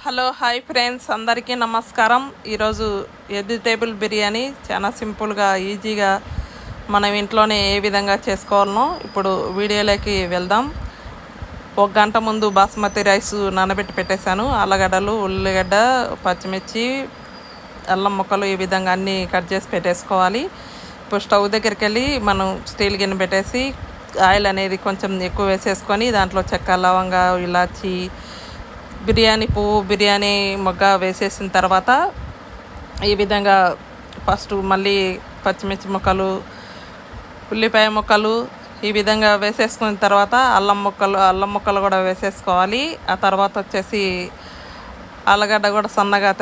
Hello hi friends, అందరికీ నమస్కారం. ఈరోజు వెజిటేబుల్ బిర్యానీ చాలా సింపుల్గా ఈజీగా మనం ఇంట్లోనే ఏ విధంగా చేసుకోవాలనో ఇప్పుడు వీడియోలోకి వెళ్దాం. 1 గంట ముందు బాస్మతి రైస్ నానబెట్టి పెట్టేశాను. ఆలుగడ్డలు, ఉల్లిగడ్డ, పచ్చిమిర్చి, అల్లం ముక్కలు ఈ విధంగా అన్నీ కట్ చేసి పెట్టేసుకోవాలి. ఇప్పుడు స్టవ్ దగ్గరికి వెళ్ళి మనం స్టీల్ గిన్నె పెట్టేసి ఆయిల్ అనేది కొంచెం ఎక్కువ వేసేసుకొని దాంట్లో చెక్క, లవంగా, ఇలాచి, బిర్యానీ పువ్వు, బిర్యానీ మొగ్గ వేసేసిన తర్వాత ఈ విధంగా ఫస్ట్ మళ్ళీ పచ్చిమిర్చి ముక్కలు, ఉల్లిపాయ ముక్కలు ఈ విధంగా వేసేసుకున్న తర్వాత అల్లం ముక్కలు కూడా వేసేసుకోవాలి. ఆ తర్వాత వచ్చేసి ఆలుగడ్డ కూడా సన్నగా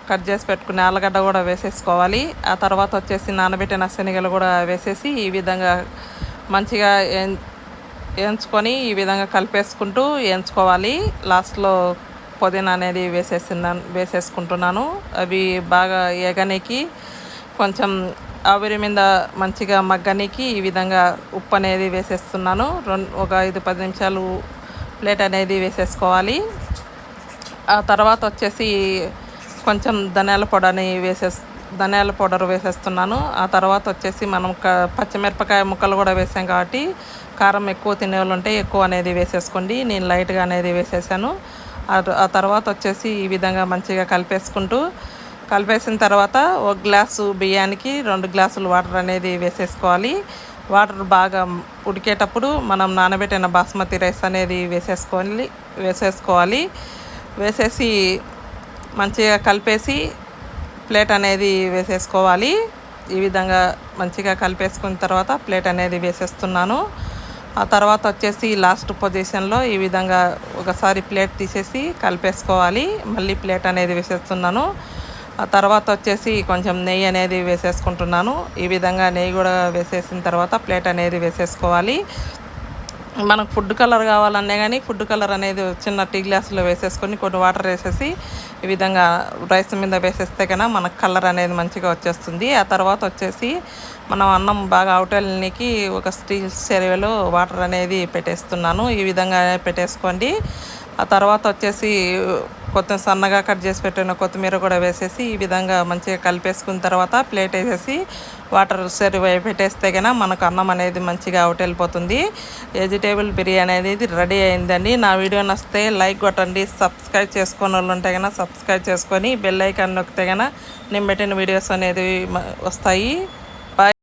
కట్ చేసి పెట్టుకునే ఆలుగడ్డ కూడా వేసేసుకోవాలి. ఆ తర్వాత వచ్చేసి నానబెట్టిన శనగలు కూడా వేసేసి ఈ విధంగా మంచిగా వేయించుకొని ఈ విధంగా కలిపేసుకుంటూ వేయించుకోవాలి. లాస్ట్లో పుదీనా అనేది వేసేసుకుంటున్నాను. అవి బాగా ఎగనికి కొంచెం ఆవిరి మీద మంచిగా మగ్గనికి ఈ విధంగా ఉప్పు అనేది వేసేస్తున్నాను. ఒక 5-10 నిమిషాలు ప్లేట్ అనేది వేసేసుకోవాలి. ఆ తర్వాత వచ్చేసి కొంచెం ధనియాల పౌడర్ వేసేస్తున్నాను. ఆ తర్వాత వచ్చేసి మనం పచ్చిమిరపకాయ ముక్కలు కూడా వేసాం కాబట్టి కారం ఎక్కువ తినేవాళ్ళు ఉంటే ఎక్కువ అనేది వేసేసుకోండి. నేను లైట్గా అనేది వేసేసాను. ఆ తర్వాత వచ్చేసి ఈ విధంగా మంచిగా కలిపేసిన తర్వాత 1 గ్లాసు బియ్యానికి 2 గ్లాసులు వాటర్ అనేది వేసేసుకోవాలి. వాటర్ బాగా ఉడికేటప్పుడు మనం నానబెట్టిన బాస్మతి రైస్ అనేది వేసేసుకోవాలి. వేసేసి మంచిగా కలిపేసి ప్లేట్ అనేది వేసేసుకోవాలి. ఈ విధంగా మంచిగా కలిపేసుకున్న తర్వాత ప్లేట్ అనేది వేసేస్తున్నాను. ఆ తర్వాత వచ్చేసి లాస్ట్ పొజిషన్లో ఈ విధంగా ఒకసారి ప్లేట్ తీసేసి కలిపేసుకోవాలి. మళ్ళీ ప్లేట్ అనేది వేసేస్తున్నాను. ఆ తర్వాత వచ్చేసి కొంచెం నెయ్యి అనేది వేసేసుకుంటున్నాను. ఈ విధంగా నెయ్యి కూడా వేసేసిన తర్వాత ప్లేట్ అనేది వేసేసుకోవాలి. మనకు ఫుడ్ కలర్ కావాలనే కానీ ఫుడ్ కలర్ అనేది చిన్న టీ గ్లాసులో వేసేసుకొని కొన్ని వాటర్ వేసేసి ఈ విధంగా రైస్ మీద వేసేస్తే కన్నా మనకు కలర్ అనేది మంచిగా వచ్చేస్తుంది. ఆ తర్వాత వచ్చేసి మనం అన్నం బాగా అవటానికి ఒక స్టీల్ చెరువులో వాటర్ అనేది పెట్టేస్తున్నాను. ఈ విధంగా పెట్టేసుకోండి. ఆ తర్వాత వచ్చేసి కొంచెం సన్నగా కట్ చేసి పెట్టిన కొత్తిమీర కూడా వేసేసి ఈ విధంగా మంచిగా కలిపేసుకున్న తర్వాత ప్లేట్ వేసేసి వాటర్ సర్వ్ పెట్టేస్తే కన్నా మనకు అన్నం అనేది మంచిగా అవుట్ వెళ్ళిపోతుంది. వెజిటేబుల్ బిర్యానీ అనేది రెడీ అయిందండి. నా వీడియో నచ్చితే లైక్ కొట్టండి. సబ్స్క్రైబ్ చేసుకునే వాళ్ళు ఉంటే కన్నా సబ్స్క్రైబ్ చేసుకొని బెల్ ఐకాన్ నొక్కితే కన్నా నేను పెట్టిన వీడియోస్ అనేది వస్తాయి.